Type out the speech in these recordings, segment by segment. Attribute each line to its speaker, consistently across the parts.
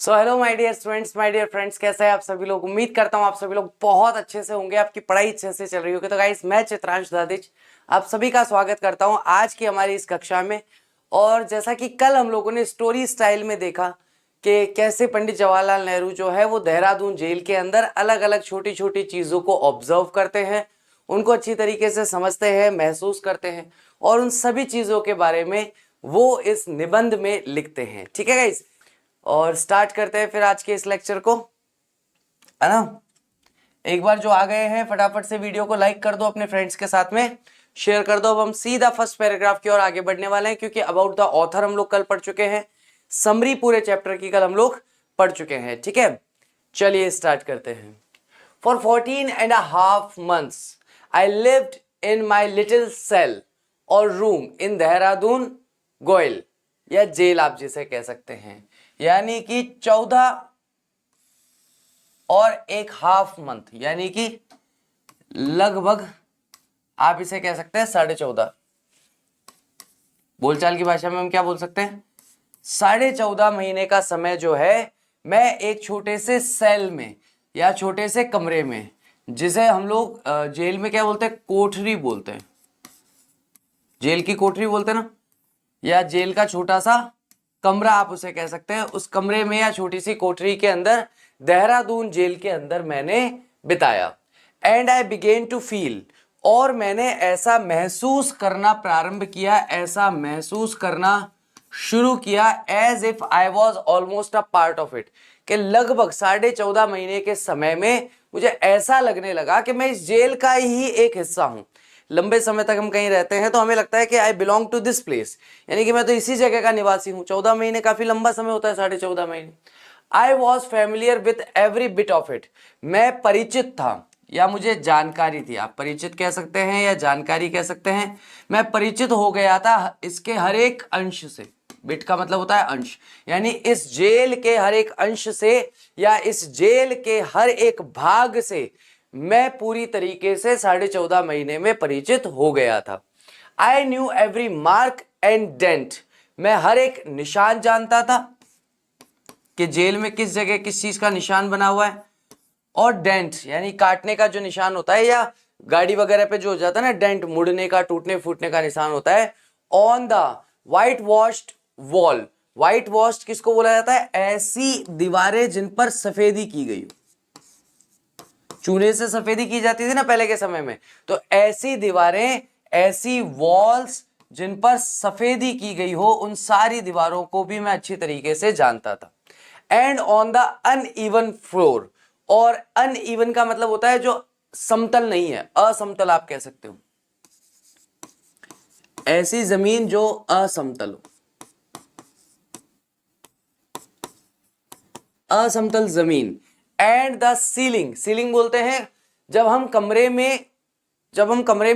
Speaker 1: So hello my dear students, my dear friends, कैसे हैं आप सभी लोग। उम्मीद करता हूं आप सभी लोग बहुत अच्छे से होंगे, आपकी पढ़ाई अच्छे से चल रही होगी। तो गाइस, मैं चित्रांश दादिच आप सभी का स्वागत करता हूं आज की हमारी इस कक्षा में। और जैसा कि कल हम लोगों ने स्टोरी स्टाइल में देखा कि कैसे पंडित जवाहरलाल नेहरू जो है वो देहरादून जेल के अंदर अलग अलग छोटी छोटी चीज़ों को ऑब्जर्व करते हैं, उनको अच्छी तरीके से समझते हैं, महसूस करते हैं और उन सभी चीज़ों के बारे में वो इस निबंध में लिखते हैं। ठीक है गाइस, और स्टार्ट करते हैं फिर आज के इस लेक्चर को, है ना। एक बार जो आ गए हैं फटाफट से वीडियो को लाइक कर दो, अपने फ्रेंड्स के साथ में शेयर कर दो। अब हम सीधा फर्स्ट पैराग्राफ की ओर आगे बढ़ने वाले हैं, क्योंकि अबाउट द ऑथर हम लोग कल पढ़ चुके हैं, समरी पूरे चैप्टर की कल हम लोग पढ़ चुके हैं। ठीक है, चलिए स्टार्ट करते हैं। For 14.5 months I lived in my little cell और रूम इन देहरादून गोयल, या जेल आप जिसे कह सकते हैं, यानी कि 14.5 मंथ, यानी कि लगभग आप इसे कह सकते हैं 14.5। बोलचाल की भाषा में हम क्या बोल सकते हैं, 14.5 महीने का समय जो है मैं एक छोटे से सेल में या छोटे से कमरे में, जिसे हम लोग जेल में क्या बोलते हैं, कोठरी बोलते हैं, जेल की कोठरी बोलते हैं ना, या जेल का छोटा सा कमरा आप उसे कह सकते हैं। उस कमरे में या छोटी सी कोठरी के अंदर देहरादून जेल के अंदर मैंने बिताया। And I begin to feel, और मैंने ऐसा महसूस करना प्रारंभ किया, ऐसा महसूस करना शुरू किया, as if I was almost a part of it, कि लगभग 14.5 महीने के समय में मुझे ऐसा लगने लगा कि मैं इस जेल का ही एक हिस्सा हूं। लंबे समय तक हम कहीं रहते हैं तो हमें लगता है कि I belong to this place, यानी कि मैं तो इसी जगह का निवासी हूं। 14 महीने काफी लंबा समय होता है, 14.5 महीने। I was familiar with every bit of it, मैं परिचित था या मुझे जानकारी थी, आप परिचित कह सकते हैं या जानकारी कह सकते हैं। मैं परिचित हो गया था इसके हर एक अंश से। बिट का मतलब होता है अंश, यानी इस जेल के हर एक अंश से या इस जेल के हर एक भाग से मैं पूरी तरीके से 14.5 महीने में परिचित हो गया था। I knew every mark and dent, मैं हर एक निशान जानता था कि जेल में किस जगह किस चीज का निशान बना हुआ है। और डेंट यानी काटने का जो निशान होता है, या गाड़ी वगैरह पे जो हो जाता है ना डेंट, मुड़ने का, टूटने फूटने का निशान होता है। On the white washed wall, white washed किसको बोला जाता है, ऐसी दीवारें जिन पर सफेदी की गई, चूने से सफेदी की जाती थी ना पहले के समय में, तो ऐसी दीवारें, ऐसी वॉल्स जिन पर सफेदी की गई हो, उन सारी दीवारों को भी मैं अच्छी तरीके से जानता था। And on the uneven floor, और अनइवन का मतलब होता है जो समतल नहीं है, असमतल आप कह सकते हो, ऐसी जमीन जो असमतल हो, असमतल जमीन। एंड द सीलिंग, सीलिंग बोलते हैं जब हम कमरे में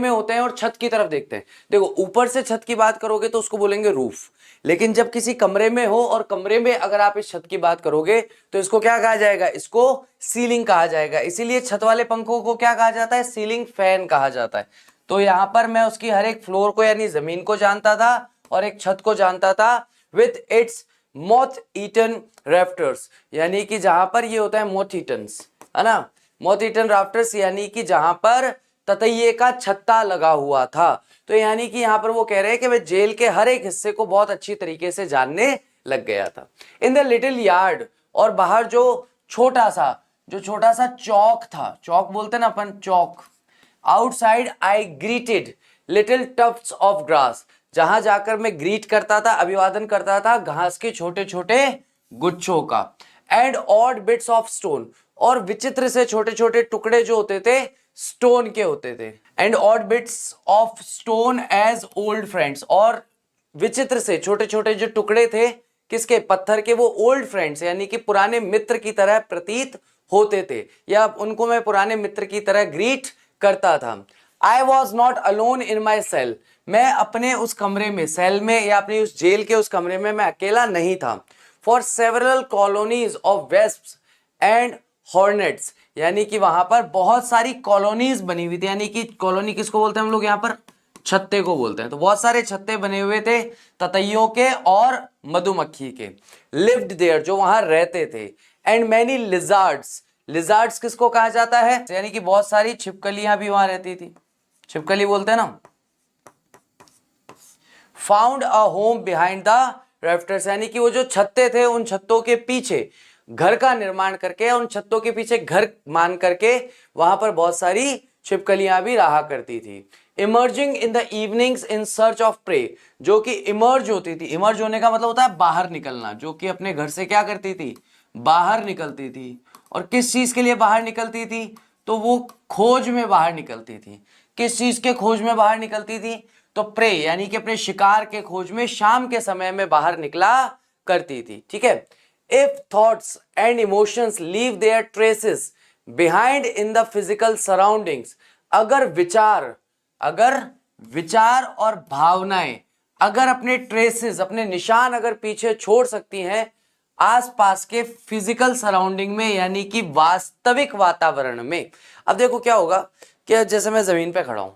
Speaker 1: होते हैं और छत की तरफ देखते हैं। देखो, ऊपर से छत की बात करोगे तो उसको बोलेंगे रूफ, लेकिन जब किसी कमरे में हो और कमरे में अगर आप इस छत की बात करोगे तो इसको क्या कहा जाएगा, इसको सीलिंग कहा जाएगा। इसीलिए छत वाले पंखों को क्या कहा जाता है, सीलिंग फैन कहा जाता है। तो यहां पर मैं उसकी हर एक फ्लोर को यानी जमीन को जानता था और एक छत को जानता था, with its moth eaten rafters, यानी कि जहां पर ये होता है मॉथ ईटन्स, है ना, मॉथ ईटन राफ्टर्स, यानी कि जहां पर ततैये का छत्ता लगा हुआ था। तो यानी कि यहां पर वो कह रहे हैं कि मैं जेल के हर एक हिस्से को बहुत अच्छी तरीके से जानने लग गया था। इन द लिटिल यार्ड, और बाहर जो छोटा सा चौक था, चौक बोलते हैं ना अपन, चौक। Outside I greeted little tufts of grass, जहां जाकर मैं ग्रीट करता था, अभिवादन करता था घास के छोटे छोटे गुच्छों का। And odd bits of stone, और विचित्र से छोटे छोटे टुकड़े जो होते थे स्टोन के होते थे। And odd bits of stone age old friends, और विचित्र से छोटे छोटे जो टुकड़े थे किसके, पत्थर के, वो ओल्ड फ्रेंड्स यानी कि पुराने मित्र की तरह प्रतीत होते थे, या उनको मैं पुराने मित्र की तरह ग्रीट करता था। I was not alone in my cell, मैं अपने उस कमरे में, सेल में या अपनी उस जेल के उस कमरे में मैं अकेला नहीं था। For several colonies of wasps and hornets, यानी कि वहां पर बहुत सारी कॉलोनीज बनी हुई थी, यानी कि कॉलोनी किसको बोलते हैं हम लोग यहाँ पर, छत्ते को बोलते हैं। तो बहुत सारे छत्ते बने हुए थे ततैयों के और मधुमक्खी के, लिव्ड देयर, जो वहां रहते थे, एंड मैनी लिजार्ड्स, लिजार्ड्स किसको कहा जाता है, यानी कि बहुत सारी छिपकलियां भी वहां रहती थी, छिपकली बोलते हैं ना। Found a home behind the rafters, यानी कि वो जो छत्ते थे उन छत्तों के पीछे घर का निर्माण करके, उन छत्तों के पीछे घर मान करके वहां पर बहुत सारी छिपकलियां भी रहा करती थी। Emerging in the evenings in search of prey, जो कि इमर्ज होती थी, इमर्ज होने का मतलब होता है बाहर निकलना, जो कि अपने घर से क्या करती थी, बाहर निकलती थी। और किस चीज के लिए बाहर निकलती थी, तो वो खोज में बाहर निकलती थी। किस चीज के खोज में बाहर निकलती थी, तो प्रे यानी कि अपने शिकार के खोज में शाम के समय में बाहर निकला करती थी। ठीक है। If thoughts and emotions leave their traces behind in the physical surroundings, अगर विचार और भावनाएं अगर अपने ट्रेसेस, अपने निशान अगर पीछे छोड़ सकती हैं आसपास के फिजिकल सराउंडिंग में, यानी कि वास्तविक वातावरण में। अब देखो क्या होगा कि जैसे मैं जमीन पे खड़ा हूं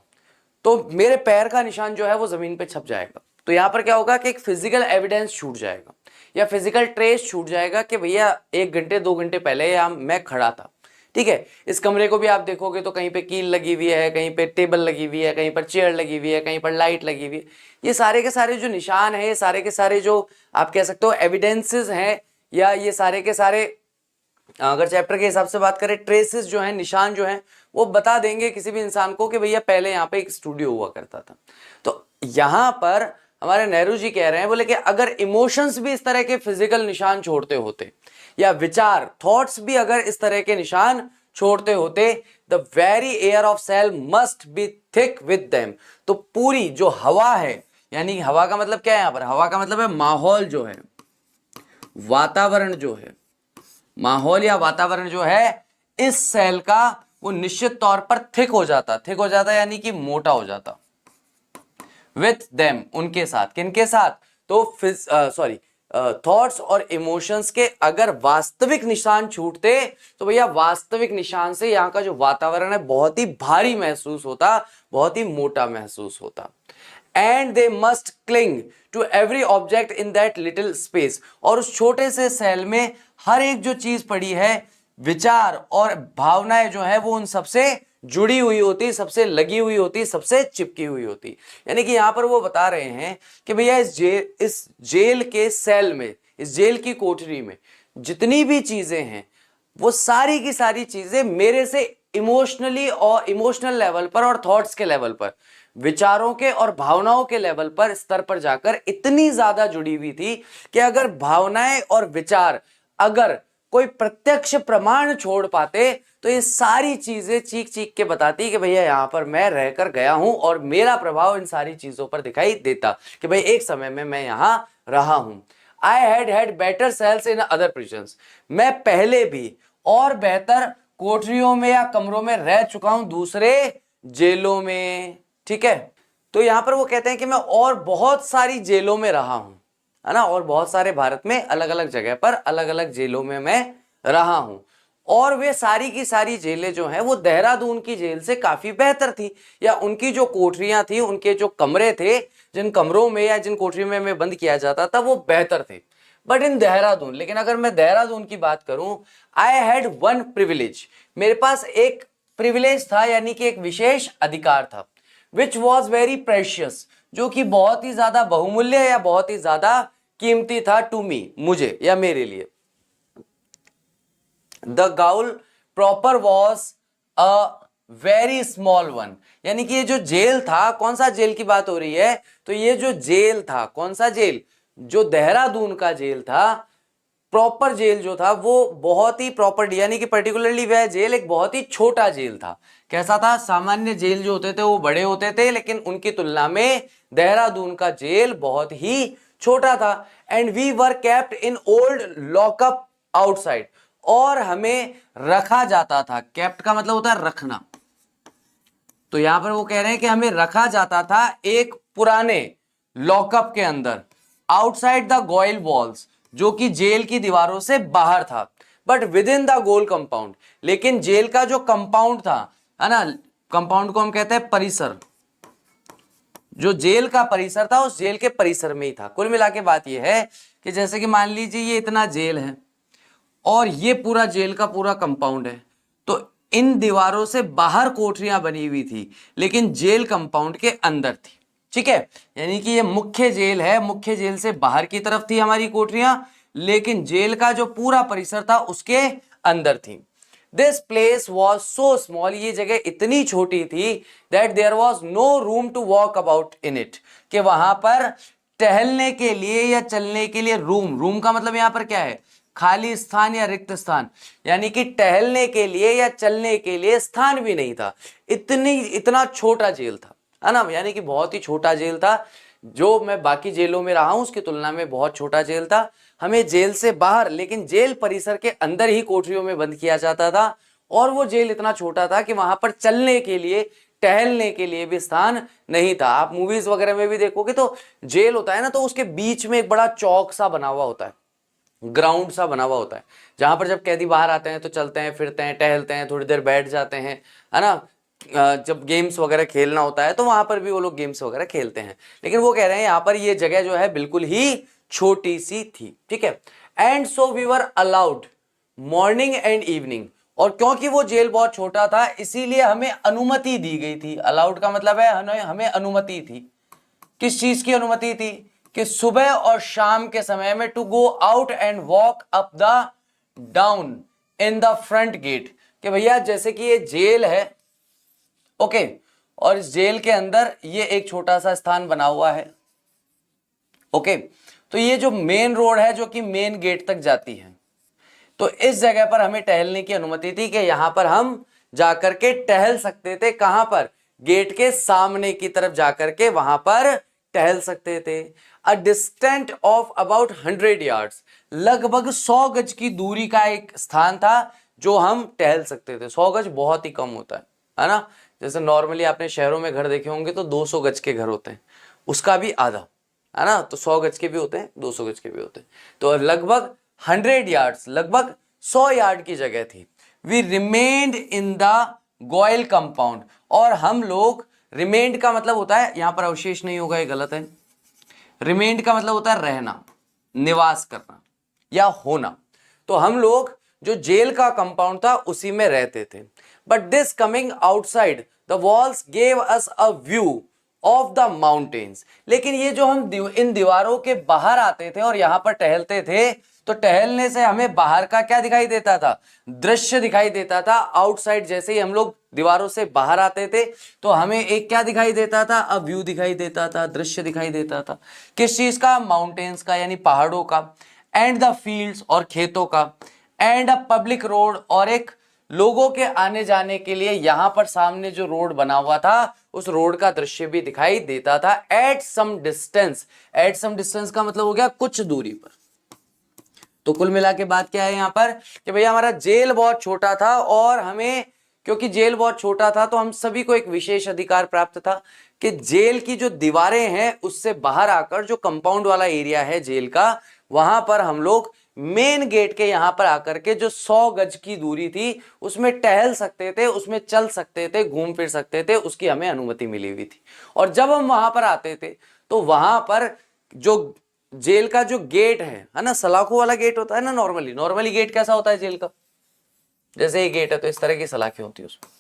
Speaker 1: तो मेरे पैर का निशान जो है वो जमीन पे छप जाएगा, तो यहां पर क्या होगा कि एक फिजिकल एविडेंस छूट जाएगा या फिजिकल ट्रेस छूट जाएगा कि भैया 1 घंटे 2 घंटे पहले यहाँ मैं खड़ा था। ठीक है। इस कमरे को भी आप देखोगे तो कहीं पे कील लगी हुई है, कहीं पे टेबल लगी हुई है, कहीं पर चेयर लगी हुई है, कहीं पर लाइट लगी हुई है। ये सारे के सारे जो निशान है, ये सारे के सारे जो आप कह सकते हो एविडेंसेस हैं, या ये सारे के सारे अगर चैप्टर के हिसाब से बात करें, ट्रेसेस जो हैं, निशान जो हैं, वो बता देंगे किसी भी इंसान को कि भैया पहले यहाँ पे एक स्टूडियो हुआ करता था। तो यहाँ पर हमारे नेहरू जी कह रहे हैं, बोले कि अगर इमोशंस भी इस तरह के फिजिकल निशान छोड़ते होते, या विचार थॉट्स भी अगर इस तरह के निशान छोड़ते होते, the very air of cell must be thick with them, तो पूरी जो हवा है, यानी हवा का मतलब क्या है यहाँ पर, हवा का मतलब है माहौल जो है, वातावरण जो है, माहौल या वातावरण जो है इस सेल का, वो निश्चित तौर पर थिक हो जाता यानी कि मोटा हो जाता। विथ देम, उनके साथ, किनके साथ, तो थॉट्स और इमोशंस के अगर वास्तविक निशान छूटते तो भैया वास्तविक निशान से यहाँ का जो वातावरण है बहुत ही भारी महसूस होता, बहुत ही मोटा महसूस होता। And they must cling to every object in that little space, और उस छोटे से सेल में हर एक जो चीज पड़ी है, विचार और भावनाएं जो है वो उन सबसे जुड़ी हुई होती, सबसे लगी हुई होती, सबसे चिपकी हुई होती। यानी कि यहां पर वो बता रहे हैं कि भैया इस जेल के सेल में, इस जेल की कोठरी में जितनी भी चीजें हैं वो सारी की सारी चीजें मेरे से इमोशनली और इमोशनल लेवल पर और थॉट्स के लेवल पर, विचारों के और भावनाओं के लेवल पर, स्तर पर जाकर इतनी ज्यादा जुड़ी हुई थी कि अगर भावनाएं और विचार अगर कोई प्रत्यक्ष प्रमाण छोड़ पाते तो ये सारी चीजें चीख चीख के बताती कि भैया यहां पर मैं रहकर गया हूं और मेरा प्रभाव इन सारी चीजों पर दिखाई देता कि भाई एक समय में मैं यहां रहा हूं। I had better cells in other prisons, मैं पहले भी और बेहतर कोठरियों में या कमरों में रह चुका हूं दूसरे जेलों में। ठीक है। तो यहां पर वो कहते हैं कि मैं और बहुत सारी जेलों में रहा हूं, है ना, और बहुत सारे भारत में अलग अलग जगह पर अलग अलग जेलों में मैं रहा हूं, और वे सारी की सारी जेलें जो हैं वो देहरादून की जेल से काफी बेहतर थी, या उनकी जो कोठरियां थी, उनके जो कमरे थे, जिन कमरों में या जिन कोठरियों में मैं बंद किया जाता था वो बेहतर थे। बट इन देहरादून, लेकिन अगर मैं देहरादून की बात करूं, आई हैड वन प्रिविलेज, मेरे पास एक प्रिविलेज था, यानी कि एक विशेष अधिकार था, विच वॉज वेरी प्रेशियस, जो कि बहुत ही ज्यादा बहुमूल्य या बहुत ही ज्यादा कीमती था, टू मी, मुझे या मेरे लिए। The growl proper was a very small one, यानी कि ये जो जेल था, कौन सा जेल की बात हो रही है, तो ये जो जेल था, कौन सा जेल, जो देहरादून का जेल था, प्रॉपर जेल जो था वो बहुत ही प्रॉपर, यानी कि पर्टिकुलरली वह जेल एक बहुत ही छोटा जेल था। कैसा था, सामान्य जेल जो होते थे वो बड़े होते थे, लेकिन उनकी तुलना में देहरादून का जेल बहुत ही छोटा था। And we were kept in old lockup outside, और हमें रखा जाता था, केप्ट का मतलब होता है रखना, तो यहां पर वो कह रहे हैं कि हमें रखा जाता था एक पुराने लॉकअप के अंदर, आउटसाइड द गोइल वॉल्स, जो कि जेल की दीवारों से बाहर था, but with in the goal compound, लेकिन जेल का जो कंपाउंड था, है ना, कंपाउंड को हम कहते हैं परिसर, जो जेल का परिसर था उस जेल के परिसर में ही था। कुल मिला के बात यह है कि जैसे कि मान लीजिए ये इतना जेल है और ये पूरा जेल का पूरा कंपाउंड है, तो इन दीवारों से बाहर कोठरियां बनी हुई थी लेकिन जेल कंपाउंड के अंदर थी। ठीक है, यानी कि ये मुख्य जेल है, मुख्य जेल से बाहर की तरफ थी हमारी कोठरियां, लेकिन जेल का जो पूरा परिसर था उसके अंदर थी। This place was so small, ये जगह इतनी छोटी थी that there was no room to walk about in it, कि वहां पर टहलने के लिए या चलने के लिए रूम का मतलब यहां पर क्या है, खाली स्थान या रिक्त स्थान, यानी कि टहलने के लिए या चलने के लिए स्थान भी नहीं था। इतना छोटा जेल था, है ना, यानी कि बहुत ही छोटा जेल था। जो मैं बाकी जेलों में रहा हूं उसकी तुलना में बहुत छोटा जेल था। हमें जेल से बाहर लेकिन जेल परिसर के अंदर ही कोठरियों में बंद किया जाता था, और वो जेल इतना छोटा था कि वहां पर चलने के लिए, टहलने के लिए भी स्थान नहीं था। आप मूवीज वगैरह में भी देखोगे तो जेल होता है ना, तो उसके बीच में एक बड़ा चौक सा बना हुआ होता है, ग्राउंड सा बना हुआ होता है, जहां पर जब कैदी बाहर आते हैं तो चलते हैं, फिरते हैं, टहलते हैं, थोड़ी देर बैठ जाते हैं, है ना। जब गेम्स वगैरह खेलना होता है तो वहां पर भी वो लोग गेम्स वगैरह खेलते हैं। लेकिन वो कह रहे हैं यहां पर ये जगह जो है बिल्कुल ही छोटी सी थी। ठीक है, and so we were allowed morning and evening, और क्योंकि वो जेल बहुत छोटा था इसीलिए हमें अनुमति दी गई थी। अलाउड का मतलब है हमें अनुमति थी। किस चीज की अनुमति थी, कि सुबह और शाम के समय में to go out and walk up the down in the front gate, कि भैया जैसे कि ये जेल है, ओके, और इस जेल के अंदर ये एक छोटा सा स्थान बना हुआ है, ओके, तो ये जो मेन रोड है जो कि मेन गेट तक जाती है, तो इस जगह पर हमें टहलने की अनुमति थी कि यहां पर हम जाकर के टहल सकते थे। कहां पर, गेट के सामने की तरफ जाकर के वहां पर टहल सकते थे। A distant of about 100 yards, लगभग 100 गज की दूरी का एक स्थान था जो हम टहल सकते थे। 100 गज बहुत ही कम होता है ना। जैसे नॉर्मली आपने शहरों में घर देखे होंगे तो 200 गज के घर होते हैं, उसका भी आधा, है ना। तो 100 गज के भी होते हैं, 200 गज के भी होते हैं, तो लगभग 100 यार्ड्स, लगभग 100 यार्ड की जगह थी। We remained in the gaol compound, और हम लोग, रिमेन्ड का मतलब होता है, यहां पर अवशेष नहीं होगा, ये गलत है। रिमेन्ड का मतलब होता है रहना, निवास करना या होना। तो हम लोग जो जेल का कंपाउंड था उसी में रहते थे। But this coming outside the walls gave us a view of the mountains, लेकिन ये जो हम इन दीवारों के बाहर आते थे और यहां पर टहलते थे, तो टहलने से हमें बाहर का क्या दिखाई देता था, दृश्य दिखाई देता था। आउटसाइड जैसे ही हम लोग दीवारों से बाहर आते थे तो हमें एक क्या दिखाई देता था, अ व्यू दिखाई देता था, दृश्य दिखाई देता था। किस चीज का, माउंटेन्स का यानी पहाड़ों का, एंड द फील्ड्स और खेतों का, एंड अ पब्लिक रोड, और एक लोगों के आने जाने के लिए यहां पर सामने जो रोड बना हुआ था उस रोड का दृश्य भी दिखाई देता था। At some distance, at some distance का मतलब हो गया कुछ दूरी पर। तो कुल मिला के बात क्या है यहां पर, कि भैया हमारा जेल बहुत छोटा था, और हमें, क्योंकि जेल बहुत छोटा था तो हम सभी को एक विशेष अधिकार प्राप्त था कि जेल की जो दीवारें हैं उससे बाहर आकर जो कंपाउंड वाला एरिया है जेल का, वहां पर हम लोग मेन गेट के यहां पर आकर के जो 100 गज की दूरी थी उसमें टहल सकते थे, उसमें चल सकते थे, घूम फिर सकते थे, उसकी हमें अनुमति मिली हुई थी। और जब हम वहां पर आते थे तो वहां पर जो जेल का जो गेट है ना, सलाखों वाला गेट होता है ना, नॉर्मली गेट कैसा होता है जेल का, जैसे ये गेट है तो इस तरह की सलाखें होती है उसमें,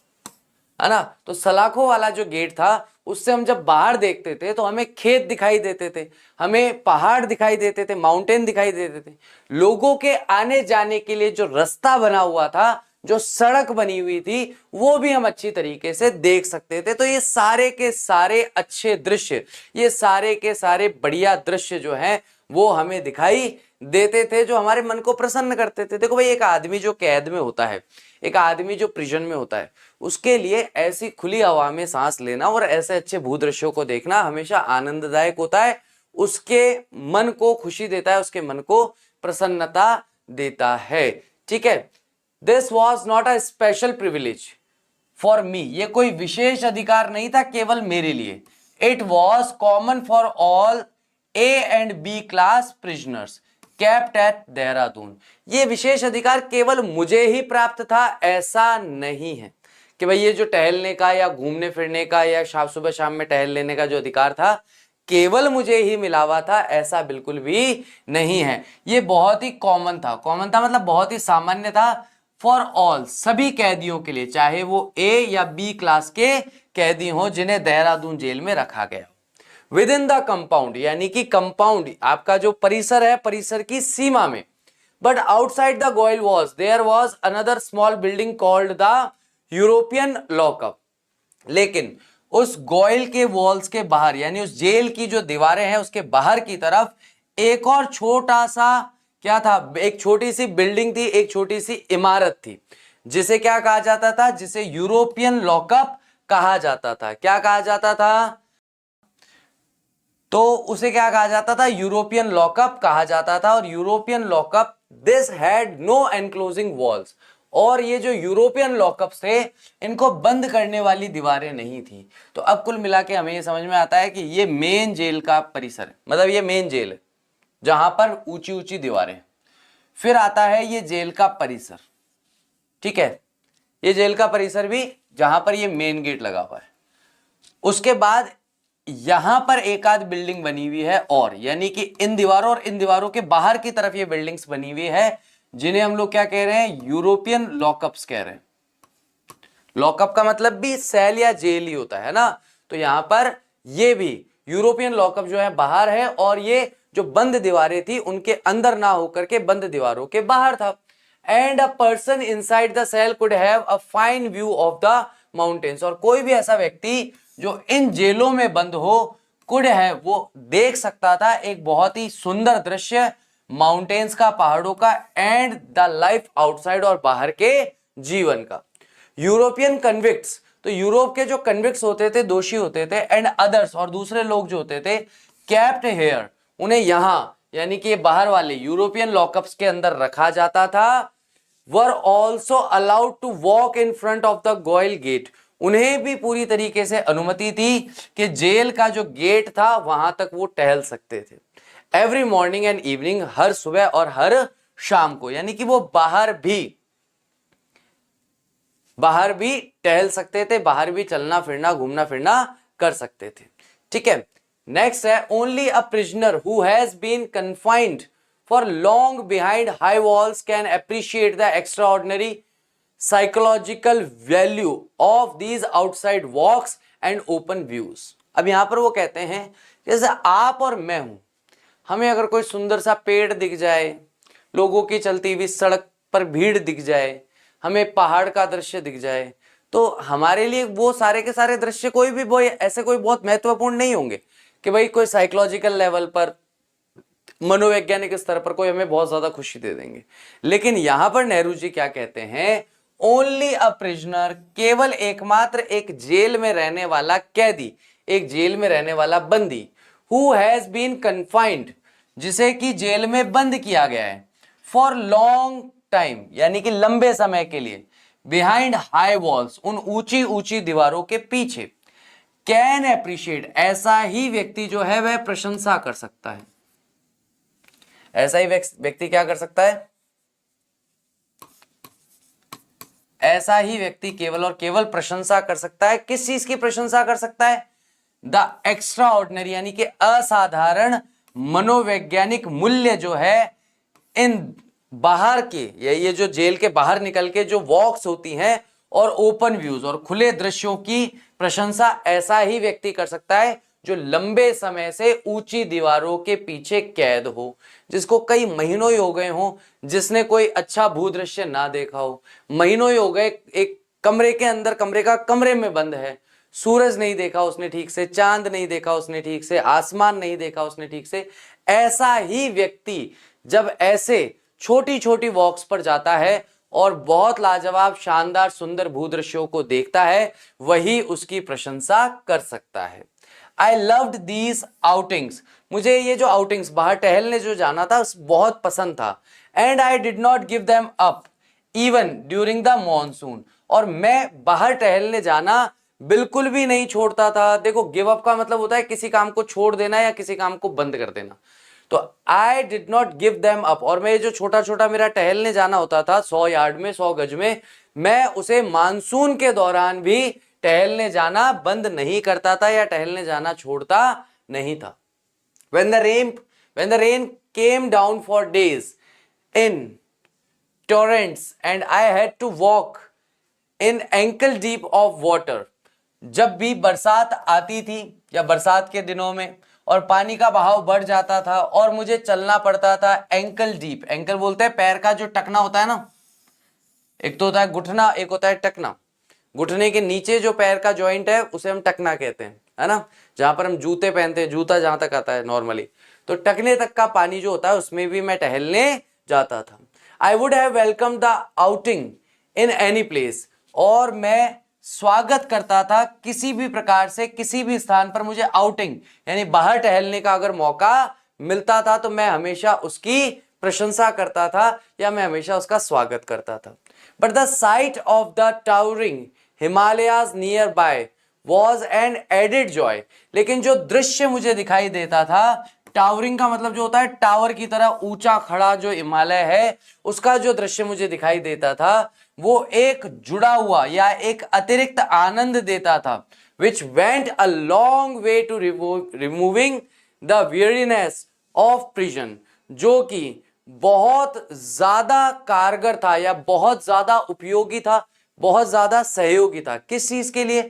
Speaker 1: है ना। तो सलाखों वाला जो गेट था उससे हम जब बाहर देखते थे तो हमें खेत दिखाई देते थे, हमें पहाड़ दिखाई देते थे, माउंटेन दिखाई देते थे। लोगों के आने जाने के लिए जो रास्ता बना हुआ था, जो सड़क बनी हुई थी, वो भी हम अच्छी तरीके से देख सकते थे। तो ये सारे के सारे अच्छे दृश्य, ये सारे के सारे बढ़िया दृश्य जो हैं वो हमें दिखाई देते थे, जो हमारे मन को प्रसन्न करते थे। देखो भाई, एक आदमी जो कैद में होता है, एक आदमी जो प्रिजन में होता है, उसके लिए ऐसी खुली हवा में सांस लेना और ऐसे अच्छे भूदृश्यों को देखना हमेशा आनंददायक होता है, उसके मन को खुशी देता है, उसके मन को प्रसन्नता देता है। ठीक है, this was not a special privilege for me, ये कोई विशेष अधिकार नहीं था केवल मेरे लिए। It was common for all A and B class prisoners kept at Dehradun. ये विशेष अधिकार केवल मुझे ही प्राप्त था ऐसा नहीं है, कि भाई ये जो टहलने का या घूमने फिरने का या सुबह शाम में टहल लेने का जो अधिकार था केवल मुझे ही मिला हुआ था, ऐसा बिल्कुल भी नहीं है। ये बहुत ही कॉमन था, कॉमन था मतलब बहुत ही सामान्य था फॉर ऑल, सभी कैदियों के लिए, चाहे वो ए या बी क्लास के कैदी हो जिन्हें देहरादून जेल में रखा गया। विद इन द कंपाउंड, यानी कि कंपाउंड आपका जो परिसर है, परिसर की सीमा में, but outside the gaol walls there was another small building called the European lockup. लेकिन उस गोयल के वॉल्स के बाहर, यानी उस जेल की जो दीवारें हैं उसके बाहर की तरफ एक और छोटा सा क्या था, एक छोटी सी बिल्डिंग थी, एक छोटी सी इमारत थी, जिसे क्या कहा जाता था, जिसे यूरोपियन लॉकअप कहा जाता था। क्या कहा जाता था? तो उसे क्या कहा जाता था? यूरोपियन लॉकअप कहा जाता था। और European lockup this had no enclosing walls, और ये जो यूरोपियन लॉकअप्स थे इनको बंद करने वाली दीवारें नहीं थी। तो अब कुल मिला के हमें ये समझ में आता है कि ये मेन जेल का परिसर है, मतलब ये मेन जेल है जहां पर ऊंची ऊंची दीवारें। फिर आता है ये जेल का परिसर, ठीक है, ये जेल का परिसर भी जहां पर ये मेन गेट लगा हुआ है। उसके बाद यहां पर एक आध बिल्डिंग बनी हुई है, और यानी कि इन दीवारों और इन दीवारों के बाहर की तरफ ये बिल्डिंग्स बनी हुई है, जिन्हें हम लोग क्या कह रहे हैं? यूरोपियन लॉकअप्स कह रहे हैं। लॉकअप का मतलब भी सेल या जेल ही होता है ना, तो यहां पर ये भी यूरोपियन लॉकअप जो है बाहर है, और ये जो बंद दीवारें थी उनके अंदर ना होकर के बंद दीवारों के बाहर था। And a person inside the cell could have a fine view of the mountains, और कोई भी ऐसा व्यक्ति जो इन जेलों में बंद हो, कुड है, वो देख सकता था एक बहुत ही सुंदर दृश्य माउंटेन्स का, पहाड़ों का, एंड द लाइफ आउटसाइड, और बाहर के जीवन का। यूरोपियन कन्विक्ट्स, तो यूरोप के जो कन्विक्ट्स होते थे, दोषी होते थे, एंड अदर्स, और दूसरे लोग जो होते थे, कैप्ट हेयर, उन्हें यहां यानी कि बाहर वाले यूरोपियन लॉकअप्स के अंदर रखा जाता था। Were also allowed to walk in front of the gaol gate, उन्हें भी पूरी तरीके से अनुमति थी कि जेल का जो गेट था वहां तक वो टहल सकते थे। एवरी मॉर्निंग एंड इवनिंग, हर सुबह और हर शाम को, यानी कि वो बाहर भी टहल सकते थे, बाहर भी चलना फिरना, घूमना फिरना कर सकते थे। ठीक है, नेक्स्ट है only a prisoner who has been confined for long behind high walls can appreciate the extraordinary psychological value of these outside walks and open views. अब यहां पर वो कहते हैं जैसे आप और मैं हूं, हमें अगर कोई सुंदर सा पेड़ दिख जाए, लोगों की चलती हुई सड़क पर भीड़ दिख जाए, हमें पहाड़ का दृश्य दिख जाए, तो हमारे लिए वो सारे के सारे दृश्य कोई भी वो ऐसे कोई बहुत महत्वपूर्ण नहीं होंगे कि भाई कोई साइकोलॉजिकल लेवल पर, मनोवैज्ञानिक स्तर पर कोई हमें बहुत ज्यादा खुशी दे देंगे। लेकिन यहां पर नेहरू जी क्या कहते हैं? ओनली अ प्रिजनर, केवल एकमात्र एक जेल में रहने वाला कैदी, एक जेल में रहने वाला बंदी, हु हैज बीन कन्फाइंड, जिसे कि जेल में बंद किया गया है, फॉर लॉन्ग टाइम, यानी कि लंबे समय के लिए, बिहाइंड हाई वॉल्स, उन ऊंची ऊंची दीवारों के पीछे, कैन अप्रिशिएट, ऐसा ही व्यक्ति जो है वह प्रशंसा कर सकता है। ऐसा ही व्यक्ति क्या कर सकता है? ऐसा ही व्यक्ति केवल और केवल प्रशंसा कर सकता है। किस चीज की प्रशंसा कर सकता है? द एक्स्ट्रा ऑर्डिनरी, यानी कि असाधारण मनोवैज्ञानिक मूल्य जो है इन बाहर के, ये जो जेल के बाहर निकल के जो वॉक्स होती हैं और ओपन व्यूज और खुले दृश्यों की प्रशंसा ऐसा ही व्यक्ति कर सकता है जो लंबे समय से ऊंची दीवारों के पीछे कैद हो, जिसको कई महीनों ही हो गए हो, जिसने कोई अच्छा भूदृश्य ना देखा हो, महीनों ही हो गए एक कमरे के अंदर, कमरे का कमरे में बंद है, सूरज नहीं देखा उसने ठीक से, चांद नहीं देखा उसने ठीक से, आसमान नहीं देखा उसने ठीक से। ऐसा ही व्यक्ति जब ऐसे छोटी छोटी वॉक्स पर जाता है और बहुत लाजवाब शानदार सुंदर भूदृश्यों को देखता है, वही उसकी प्रशंसा कर सकता है। आई लव्ड दीज आउटिंग्स, मुझे ये जो आउटिंग्स, बाहर टहलने जो जाना था, बहुत पसंद था। And I did not give them up even during the monsoon, और मैं बाहर टहलने जाना बिल्कुल भी नहीं छोड़ता था। देखो, गिव अप का मतलब होता है किसी काम को छोड़ देना या किसी काम को बंद कर देना। तो I did not give them up, और मैं जो छोटा छोटा मेरा टहलने जाना होता था 100 यार्ड में, 100 गज में, मैं उसे मानसून के दौरान भी टहलने जाना बंद नहीं करता था या टहलने जाना छोड़ता नहीं था। When the rain came down for days in torrents and I had to walk in ankle deep of water, जब भी बरसात आती थी या बरसात के दिनों में और पानी का बहाव बढ़ जाता था और मुझे चलना पड़ता था एंकल डीप, एंकल बोलते हैं पैर का जो टकना होता है ना, एक तो होता है घुटना, एक होता है टकना। घुटने के नीचे जो पैर का जॉइंट है उसे हम टकना कहते हैं, है ना, जहां पर हम जूते पहनते हैं, जूता जहां तक आता है नॉर्मली, तो टकने तक का पानी जो होता है उसमें भी मैं टहलने जाता था। I would have welcome the outing in any place, और मैं स्वागत करता था किसी भी प्रकार से किसी भी स्थान पर मुझे आउटिंग यानी बाहर टहलने का अगर मौका मिलता था तो मैं हमेशा उसकी प्रशंसा करता था या मैं हमेशा उसका स्वागत करता था। But the sight of the towering Himalayas nearby was an added joy, लेकिन जो दृश्य मुझे दिखाई देता था, टावरिंग का मतलब जो होता है टावर की तरह ऊंचा खड़ा जो हिमालय है, उसका जो दृश्य मुझे दिखाई देता था वो एक जुड़ा हुआ या एक अतिरिक्त आनंद देता था, which went a long way to removing the weariness of prison, जो कि बहुत ज्यादा कारगर था या बहुत ज्यादा उपयोगी था, बहुत ज्यादा सहयोगी था। किस चीज के लिए?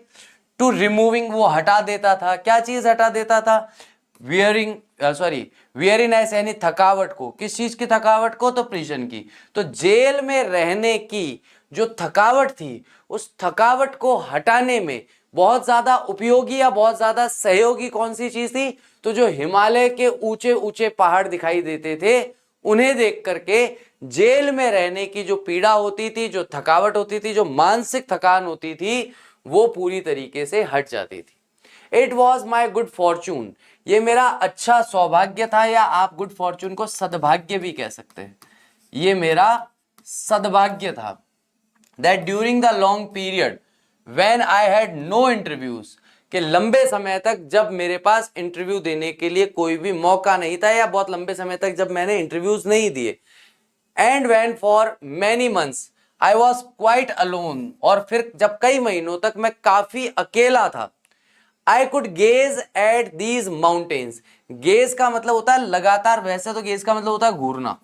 Speaker 1: टू रिमूविंग, वो हटा देता था। क्या चीज हटा देता था? वियरिनेस यानी थकावट को। किस चीज की थकावट को? तो प्रिजन की। तो जेल में रहने की जो थकावट थी, उस थकावट को हटाने में बहुत ज्यादा उपयोगी या बहुत ज्यादा सहयोगी कौन सी चीज थी? तो जो हिमालय के ऊंचे ऊंचे पहाड़ दिखाई देते थे, उन्हें देख करके जेल में रहने की जो पीड़ा होती थी, जो थकावट होती थी, जो मानसिक थकान होती थी, वो पूरी तरीके से हट जाती थी। It was my good Fortune, ये मेरा अच्छा सौभाग्य था, या आप गुड फॉर्चून को सद्भाग्य भी कह सकते हैं। ये मेरा सद्भाग्य था। That during the long period when I had no interviews, कि लंबे समय तक जब मेरे पास इंटरव्यू देने के लिए कोई भी मौका नहीं था, या बहुत लंबे समय तक जब मैंने इंटरव्यूज नहीं दिए, and when for many months I was quite alone, और फिर जब कई महीनों तक मैं काफी अकेला था, I could gauge at these mountains. Gauge का मतलब होता है लगातार, वैसे तो गेज का मतलब होता है घूरना,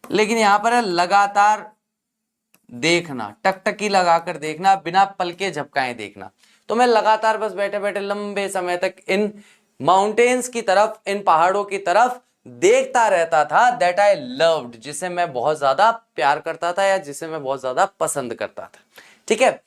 Speaker 1: लेकिन यहां पर है लगातार देखना, टकटकी लगाकर देखना, बिना पलके झपकाए देखना। तो मैं लगातार बस बैठे बैठे लंबे समय तक इन माउंटेन्स की तरफ, इन पहाड़ों की तरफ देखता रहता था। दैट आई लव्ड, जिसे मैं बहुत ज्यादा प्यार करता था या जिसे मैं बहुत ज्यादा पसंद करता था। ठीक है,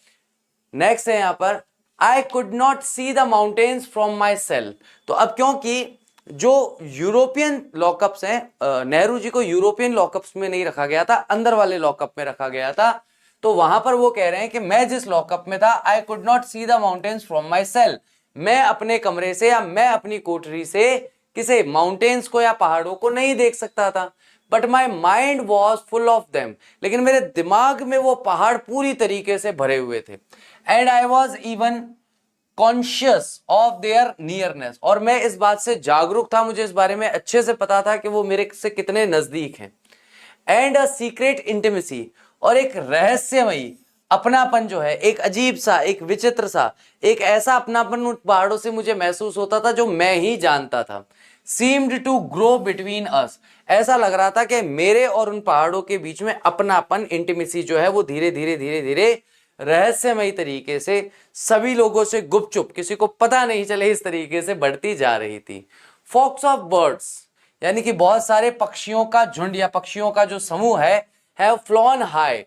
Speaker 1: नेक्स्ट है यहां पर, I could not see the mountains from my cell. तो अब क्योंकि जो यूरोपियन लॉकअप्स हैं, नेहरू जी को यूरोपियन लॉकअप्स में नहीं रखा गया था, अंदर वाले लॉकअप में रखा गया था, तो वहां पर वो कह रहे हैं कि मैं जिस लॉकअप में था, I could not see the mountains from my cell, मैं अपने कमरे से या मैं अपनी कोठरी से किसे माउंटेन्स को या पहाड़ों को नहीं देख सकता था। But my mind was full of them, लेकिन मेरे दिमाग में वो पहाड़ पूरी तरीके से भरे हुए थे। And I was even conscious of their nearness, और मैं इस बात से जागरूक था, मुझे इस बारे में अच्छे से पता था कि वो मेरे से कितने नजदीक हैं। एंड अ सीक्रेट इंटिमेसी, और एक रहस्यमयी अपनापन जो है, एक अजीब सा, एक विचित्र सा, एक ऐसा अपनापन उन पहाड़ों से मुझे महसूस होता था जो मैं ही जानता था। Seemed to grow between us, ऐसा लग रहा था कि मेरे और उन पहाड़ों के बीच में अपनापन, इंटिमेसी जो है वो धीरे धीरे धीरे धीरे रहस्यमयी तरीके से सभी लोगों से गुपचुप, किसी को पता नहीं चले, इस तरीके से बढ़ती जा रही थी। फॉक्स ऑफ बर्ड्स, यानी कि बहुत सारे पक्षियों का झुंड या पक्षियों का जो समूह है, हैव फ्लॉन हाई,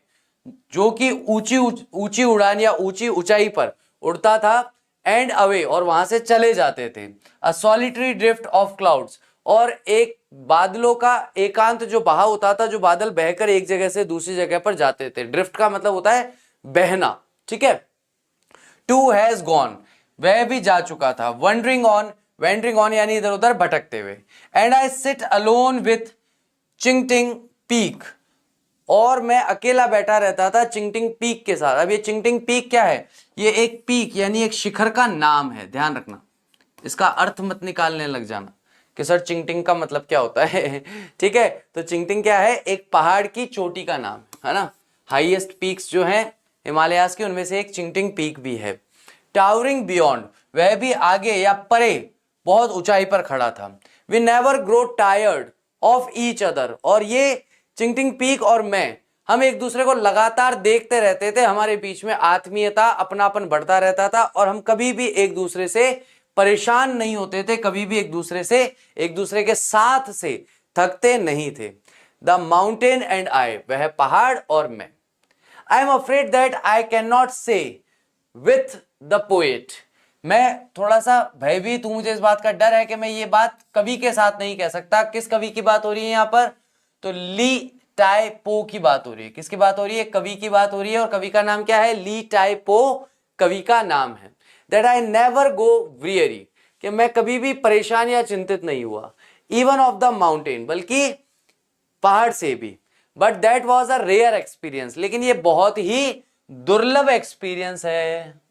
Speaker 1: जो कि ऊंची उड़ान या ऊंची ऊंचाई पर उड़ता था, एंड अवे, और वहां से चले जाते थे। अ सॉलिटरी ड्रिफ्ट ऑफ क्लाउड्स, और एक बादलों का एकांत जो बहाव होता था, जो बादल बहकर एक जगह से दूसरी जगह पर जाते थे। ड्रिफ्ट का मतलब होता है बहना, ठीक है। टू हैज गॉन, वह भी जा चुका था। वंडरिंग ऑन यानी इधर उधर भटकते हुए। And I sit alone with चिंगटिंग पीक, और मैं अकेला बैठा रहता था चिंगटिंग पीक के साथ। अब ये चिंगटिंग पीक क्या है? ये एक पीक यानी एक शिखर का नाम है, ध्यान रखना, इसका अर्थ मत निकालने लग जाना कि सर चिंगटिंग का मतलब क्या होता है। ठीक है, तो चिंगटिंग क्या है? एक पहाड़ की चोटी का नाम है ना। हाईएस्ट पीक्स जो हैं हिमालयाज के, उनमें से एक चिंगटिंग पीक भी है। टावरिंग बियॉन्ड, वह भी आगे या परे बहुत ऊंचाई पर खड़ा था। We never grow tired of each other, और ये चिंगटिंग पीक और मैं, हम एक दूसरे को लगातार देखते रहते थे। हमारे बीच में आत्मीयता, अपनापन बढ़ता रहता था और हम कभी भी एक दूसरे से परेशान नहीं होते थे, कभी भी एक दूसरे के साथ से थकते नहीं थे। द माउंटेन एंड आई, वह पहाड़ और मैं। I am afraid that I can not से विथ द पोएट, मैं थोड़ा सा भयभीत हूं, मुझे इस बात का डर है कि मैं ये बात कवि के साथ नहीं कह सकता। किस कवि की बात हो रही है यहां पर? तो ली टाई पो की बात हो रही है। किसकी बात हो रही है? कवि की बात हो रही है। और कवि का नाम क्या है? ली टाई पो कवि का नाम है। That I never go very, कि मैं कभी भी परेशान या चिंतित नहीं हुआ। इवन ऑफ द माउंटेन, बल्कि पहाड़ से भी। But that was a rare experience, लेकिन ये बहुत ही दुर्लभ एक्सपीरियंस है।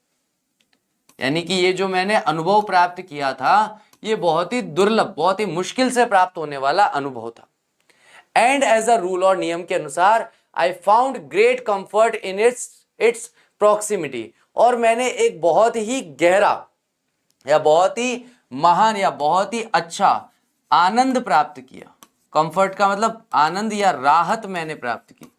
Speaker 1: यानी कि ये जो मैंने अनुभव प्राप्त किया था, ये बहुत ही दुर्लभ, बहुत ही मुश्किल से प्राप्त होने वाला अनुभव था। एंड एज अ रूल, और नियम के अनुसार, I found great comfort in its proximity, और मैंने एक बहुत ही गहरा या बहुत ही महान या बहुत ही अच्छा आनंद प्राप्त किया। कंफर्ट का मतलब आनंद या राहत मैंने प्राप्त की।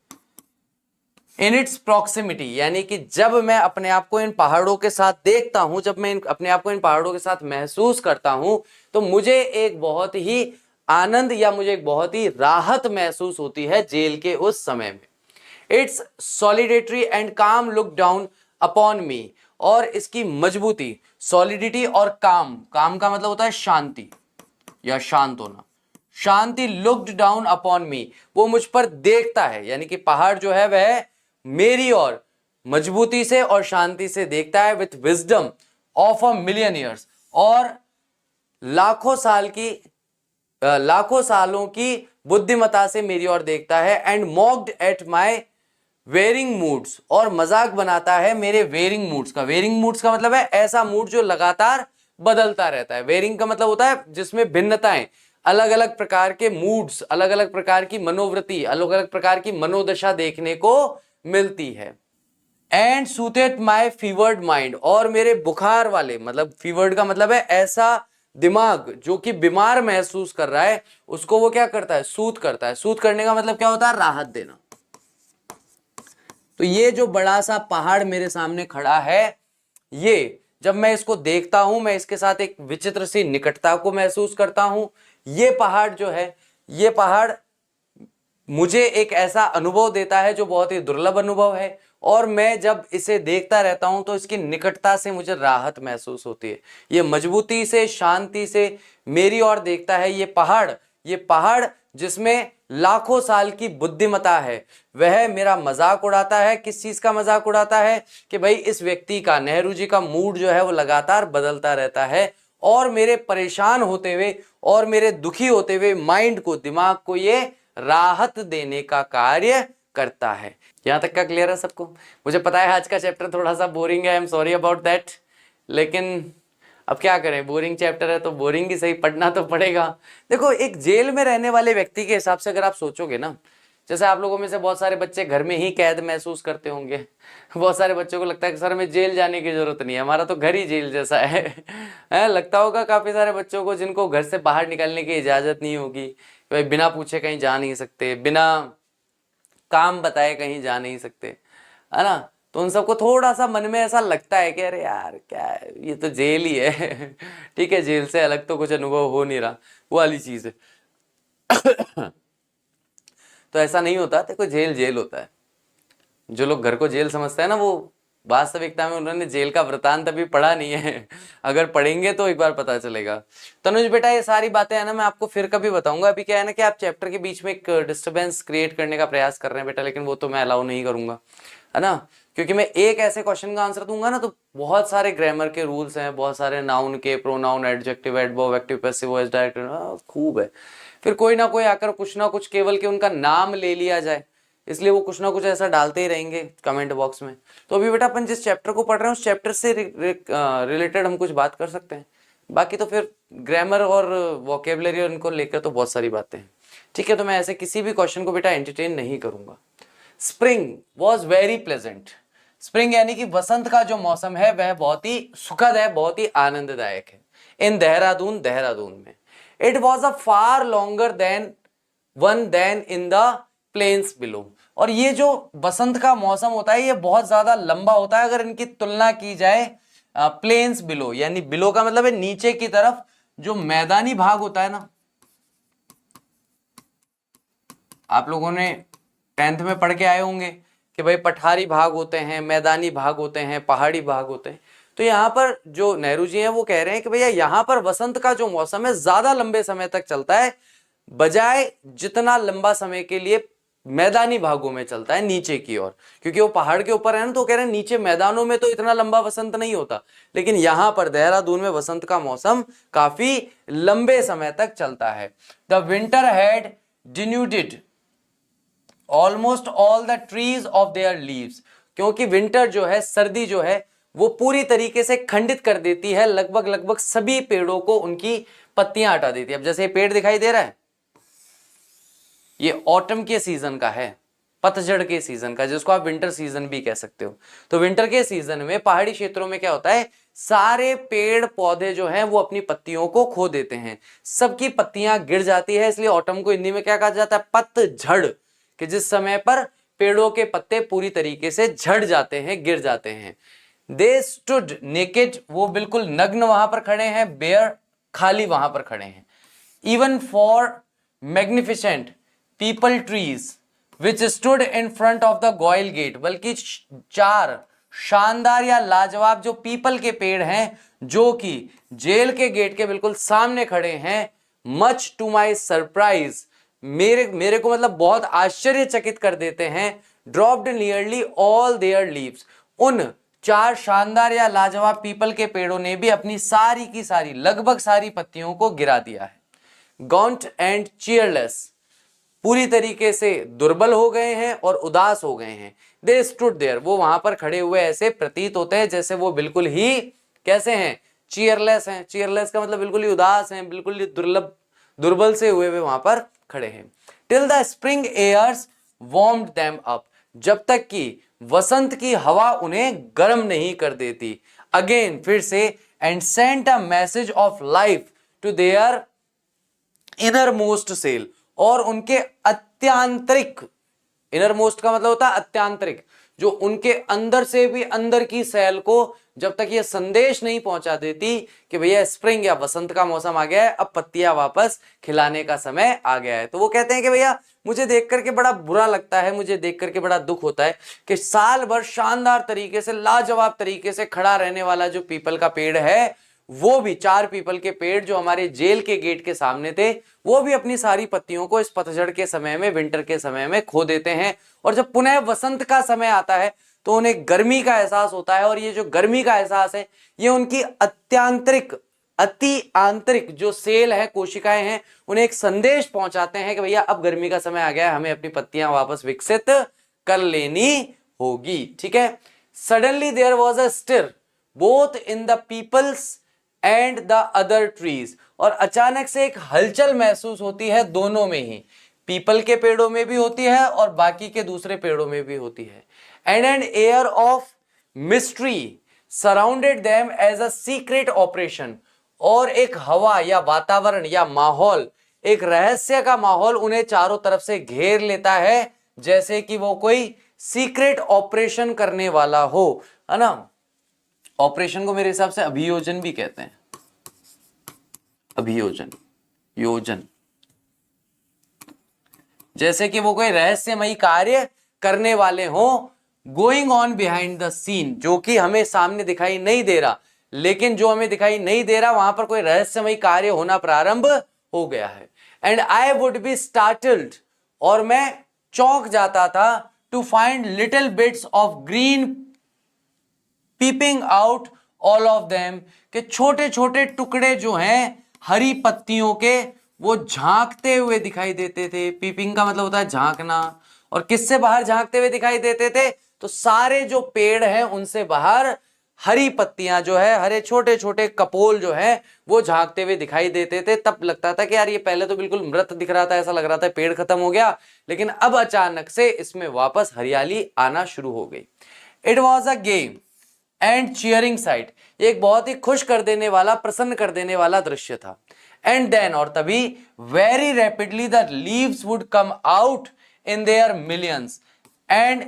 Speaker 1: इन इट्स प्रॉक्सिमिटी, यानी कि जब मैं अपने आप को इन पहाड़ों के साथ देखता हूं, जब मैं अपने आप को इन पहाड़ों के साथ महसूस करता हूं, तो मुझे एक बहुत ही आनंद या मुझे एक बहुत ही राहत महसूस होती है जेल के उस समय में। इट्स सॉलिडेटरी एंड काम लुक डाउन अपॉन मी, और इसकी मजबूती, सॉलिडिटी और काम, काम का मतलब होता है शांति या शांत होना। शांति लुक्ड डाउन अपॉन मी, वो मुझ पर देखता है। यानी कि पहाड़ जो है वह मेरी और मजबूती से और शांति से देखता है। With wisdom of a million years, और लाखों सालों की बुद्धिमता से मेरी ओर देखता है। And mocked at my varying moods, और मजाक बनाता है मेरे वेरिंग मूड्स का। वेरिंग मूड्स का मतलब है ऐसा मूड जो लगातार बदलता रहता है। वेरिंग का मतलब होता है जिसमें भिन्नताएं, अलग अलग प्रकार के मूड्स, अलग अलग प्रकार की मनोवृत्ति, अलग अलग प्रकार की मनोदशा देखने को मिलती है। एंड सूथेट माई फीवर्ड माइंड, और मेरे बुखार वाले, मतलब फीवर्ड का मतलब है ऐसा दिमाग जो कि बीमार महसूस कर रहा है, उसको वो क्या करता है? सूथ करता है। सूथ करने का मतलब क्या होता है? राहत देना। तो ये जो बड़ा सा पहाड़ मेरे सामने खड़ा है, ये जब मैं इसको देखता हूं, मैं इसके साथ एक विचित्र सी निकटता को महसूस करता हूं। ये पहाड़ जो है, ये पहाड़ मुझे एक ऐसा अनुभव देता है जो बहुत ही दुर्लभ अनुभव है, और मैं जब इसे देखता रहता हूं तो इसकी निकटता से मुझे राहत महसूस होती है। ये मजबूती से, शांति से मेरी ओर देखता है। ये पहाड़ जिसमें लाखों साल की बुद्धिमता है, वह मेरा मजाक उड़ाता है। किस चीज का मजाक उड़ाता है? कि भाई इस व्यक्ति का, नेहरू जी का मूड जो है वो लगातार बदलता रहता है, और मेरे परेशान होते हुए और मेरे दुखी होते हुए माइंड को, दिमाग को ये राहत देने का कार्य करता है। यहां तक का क्लियर है सबको? मुझे पता है आज का चैप्टर थोड़ा सा बोरिंग है, I am sorry about that, लेकिन अब क्या करें, बोरिंग चैप्टर है तो बोरिंग ही सही, पढ़ना तो पड़ेगा। देखो, एक जेल में रहने वाले व्यक्ति के हिसाब से अगर आप सोचोगे ना, जैसे आप लोगों में से बहुत सारे बच्चे घर में ही कैद महसूस करते होंगे। बहुत सारे बच्चों को लगता है कि सर हमें जेल जाने की जरूरत नहीं है, हमारा तो घर ही जेल जैसा है लगता होगा काफी सारे बच्चों को जिनको घर से बाहर निकलने की इजाजत नहीं होगी। भाई बिना पूछे कहीं जा नहीं सकते, बिना काम बताए कहीं जा नहीं सकते, है ना। तो उन सबको थोड़ा सा मन में ऐसा लगता है कि अरे यार क्या है, ये तो जेल ही है ठीक है, जेल से अलग तो कुछ अनुभव हो नहीं रहा, वो वाली चीज है तो ऐसा नहीं होता, देखो जेल जेल होता है। जो लोग घर को जेल समझते हैं ना, वो वास्तविकता में उन्होंने जेल का वृतांत अभी पढ़ा नहीं है अगर पढ़ेंगे तो एक बार पता चलेगा। तनुज बेटा, ये सारी बातें है ना, मैं आपको फिर कभी बताऊंगा। अभी क्या है ना कि आप चैप्टर के बीच में एक डिस्टर्बेंस क्रिएट करने का प्रयास कर रहे हैं बेटा, लेकिन वो तो मैं अलाउ नहीं करूंगा, है ना। क्योंकि मैं एक ऐसे क्वेश्चन का आंसर दूंगा ना, तो बहुत सारे ग्रामर के रूल्स हैं, बहुत सारे नाउन के, pronoun, adjective, adverb, active, passive, voice, direct, खूब है। फिर कोई ना कोई आकर कुछ ना कुछ केवल के उनका नाम ले लिया जाए, इसलिए वो कुछ ना कुछ ऐसा डालते ही रहेंगे कमेंट बॉक्स में। तो अभी बेटा अपन जिस चैप्टर को पढ़ रहे हैं उस चैप्टर से रिलेटेड हम कुछ बात कर सकते हैं। बाकी तो फिर ग्रामर और वोकेबलरी और इनको लेकर तो बहुत सारी बातें हैं, ठीक है। तो मैं ऐसे किसी भी क्वेश्चन को बेटा एंटरटेन नहीं करूंगा। Spring was very pleasant. Spring यानी कि वसंत का जो मौसम है वह बहुत ही सुखद है, बहुत ही आनंददायक है। इन देहरादून, देहरादून में it was a far longer than in the plains below. और ये जो बसंत का मौसम होता है ये बहुत ज्यादा लंबा होता है अगर इनकी तुलना की जाए प्लेन्स बिलो, यानी बिलो का मतलब है नीचे की तरफ जो मैदानी भाग होता है ना। आप लोगों ने 10th में पढ़ के आए होंगे कि भाई पठारी भाग होते हैं, मैदानी भाग होते हैं, पहाड़ी भाग होते हैं। तो यहाँ पर जो नेहरू जी हैं वो कह रहे हैं कि भैया यहाँ पर वसंत का जो मौसम है ज्यादा लंबे समय तक चलता है, बजाय जितना लंबा समय के लिए मैदानी भागों में चलता है नीचे की ओर, क्योंकि वो पहाड़ के ऊपर है ना। तो कह रहे हैं नीचे मैदानों में तो इतना लंबा वसंत नहीं होता, लेकिन यहाँ पर देहरादून में वसंत का मौसम काफी लंबे समय तक चलता है। The winter had denuded almost all the trees of their leaves, क्योंकि विंटर जो है, सर्दी जो है, वो पूरी तरीके से खंडित कर देती है लगभग सभी पेड़ों को, उनकी पत्तियां हटा देती है। अब जैसे पेड़ दिखाई दे रहा है, ये ऑटम के सीजन का है, पतझड़ के सीजन का, जिसको आप विंटर सीजन भी कह सकते हो। तो विंटर के सीजन में पहाड़ी क्षेत्रों में क्या होता है, सारे पेड़ पौधे जो हैं वो अपनी पत्तियों को खो देते हैं, सबकी पत्तियां गिर जाती है। इसलिए ऑटम को हिंदी में क्या कहा जाता है, पतझड़, कि जिस समय पर पेड़ों के पत्ते पूरी तरीके से झड़ जाते हैं, गिर जाते हैं। दे स्टूड नेकेड, वो बिल्कुल नग्न वहां पर खड़े हैं, बेयर, खाली वहां पर खड़े हैं। Even for magnificent peepal trees which stood in front of the gaol gate, बल्कि 4 शानदार या लाजवाब जो पीपल के पेड़ हैं जो कि जेल के गेट के बिल्कुल सामने खड़े हैं, मच टू माई सरप्राइज, मेरे को मतलब बहुत आश्चर्यचकित कर देते हैं, dropped nearly all there leaves, उन 4 शानदार या लाजवाब पीपल के पेड़ों ने भी अपनी सारी की सारी, लगभग सारी पत्तियों को गिरा दिया है। गॉन्ट एंड चीयरलेस, पूरी तरीके से दुर्बल हो गए हैं और उदास हो गए हैं। दे स्टूड देयर, वो वहां पर खड़े हुए ऐसे प्रतीत होते हैं जैसे वो बिल्कुल ही कैसे हैं, चीयरलेस हैं। चीयरलेस का मतलब बिल्कुल ही उदास हैं, बिल्कुल ही दुर्बल से हुए वहां पर खड़े हैं। Till the spring airs warmed them up, जब तक कि वसंत की हवा उन्हें गर्म नहीं कर देती। अगेन, फिर से, and sent a message of life to their innermost cell, और उनके अत्यांतरिक, इनर मोस्ट का मतलब होता है अत्यांतरिक, जो उनके अंदर से भी अंदर की सेल को जब तक ये संदेश नहीं पहुंचा देती कि भैया स्प्रिंग या वसंत का मौसम आ गया है, अब पत्तियां वापस खिलाने का समय आ गया है। तो वो कहते हैं कि भैया मुझे देख करके बड़ा बुरा लगता है, मुझे देख करके बड़ा दुख होता है कि साल भर शानदार तरीके से, लाजवाब तरीके से खड़ा रहने वाला जो पीपल का पेड़ है, वो भी 4 पीपल के पेड़ जो हमारे जेल के गेट के सामने थे, वो भी अपनी सारी पत्तियों को इस पतझड़ के समय में, विंटर के समय में खो देते हैं। और जब पुनः वसंत का समय आता है तो उन्हें गर्मी का एहसास होता है, और ये जो गर्मी का एहसास है ये उनकी अति आंतरिक जो सेल है, कोशिकाएं हैं, उन्हें एक संदेश पहुंचाते हैं कि भैया अब गर्मी का समय आ गया है, हमें अपनी पत्तियां वापस विकसित कर लेनी होगी। ठीक है। Suddenly there was a stir both in the peepals and the other trees, और अचानक से एक हलचल महसूस होती है दोनों में ही, पीपल के पेड़ों में भी होती है और बाकी के दूसरे पेड़ों में भी होती है। And an air of mystery surrounded them as a secret operation, और एक हवा या वातावरण या माहौल, एक रहस्य का माहौल उन्हें चारों तरफ से घेर लेता है, जैसे कि वो कोई सीक्रेट ऑपरेशन करने वाला हो, है ना। ऑपरेशन को मेरे हिसाब से अभियोजन भी कहते हैं, अभियोजन, योजन, जैसे कि वो कोई रहस्यमयी कार्य करने वाले हो, going on behind the scene, जो कि हमें सामने दिखाई नहीं दे रहा, लेकिन जो हमें दिखाई नहीं दे रहा वहां पर कोई रहस्यमयी कार्य होना प्रारंभ हो गया है। And I would be startled, और मैं चौंक जाता था, to find little bits of green peeping out all of them, के छोटे छोटे टुकड़े जो हैं हरी पत्तियों के, वो झांकते हुए दिखाई देते थे। पीपिंग का मतलब होता है झांकना, और किससे बाहर झांकते हुए दिखाई देते थे, तो सारे जो पेड़ हैं उनसे बाहर हरी पत्तियां जो है, हरे छोटे छोटे कपोल जो है वो झांकते हुए दिखाई देते थे। तब लगता था कि यार ये पहले तो बिल्कुल मृत दिख रहा था, ऐसा लग रहा था पेड़ खत्म हो गया, लेकिन अब अचानक से इसमें वापस हरियाली आना शुरू हो गई। It was a game and cheering site, एक बहुत ही खुश कर देने वाला, प्रसन्न कर देने वाला दृश्य था। एंड देन, और तभी, very rapidly the leaves would come out in their millions and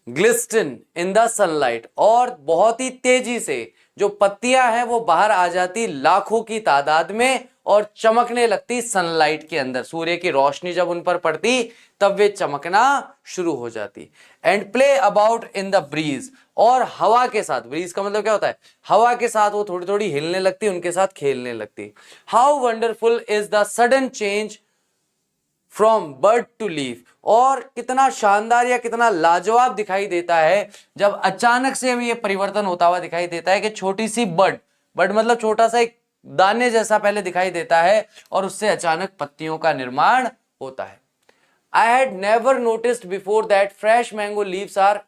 Speaker 1: glisten in the sunlight, और बहुत ही तेजी से जो पत्तियां हैं वो बाहर आ जाती लाखों की तादाद में और चमकने लगती सनलाइट के अंदर। सूर्य की रोशनी जब उन पर पड़ती तब वे चमकना शुरू हो जाती। And play about in the breeze, और हवा के साथ, ब्रीज का मतलब क्या होता है, हवा के साथ वो थोड़ी थोड़ी हिलने लगती, उनके साथ खेलने लगती। How wonderful is the sudden change from bird to leaf, और कितना शानदार या कितना लाजवाब दिखाई देता है जब अचानक से ये परिवर्तन होता हुआ दिखाई देता है कि छोटी सी बर्ड, बर्ड मतलब छोटा सा एक दाने जैसा पहले दिखाई देता है और उससे अचानक पत्तियों का निर्माण होता है। I had never noticed before that fresh mango leaves are,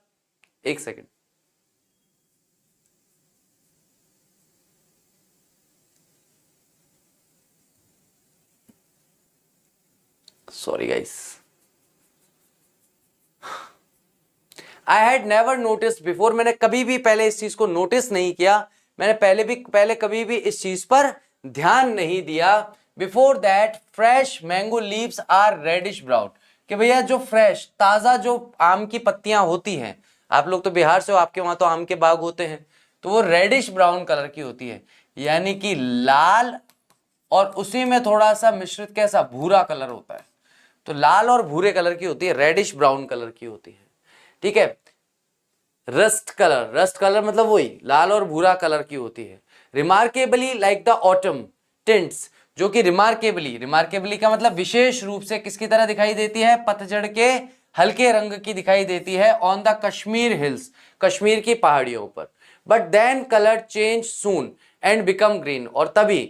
Speaker 1: एक second, sorry guys, I had never notice before, मैंने कभी भी पहले इस चीज को नोटिस नहीं किया, मैंने पहले कभी भी इस चीज पर ध्यान नहीं दिया। Before that fresh mango leaves are reddish brown, कि भैया जो फ्रेश ताजा जो आम की पत्तियां होती हैं, आप लोग तो बिहार से हो, आपके वहां तो आम के बाग होते हैं, तो वो रेडिश ब्राउन कलर की होती है, यानी कि लाल और उसी में थोड़ा सा मिश्रित कैसा भूरा कलर होता है। तो लाल और भूरे कलर की होती है, रेडिश ब्राउन कलर की होती है, ठीक है। रस्ट कलर, रस्ट कलर मतलब वही लाल और भूरा कलर की होती है। Remarkably like the autumn tints, जो कि रिमार्केबली, रिमार्केबली का मतलब विशेष रूप से किसकी तरह दिखाई देती है, पतझड़ के हल्के रंग की दिखाई देती है on the Kashmir hills, Kashmir की पहाड़ियों पर। But then colour change soon and become green, और तभी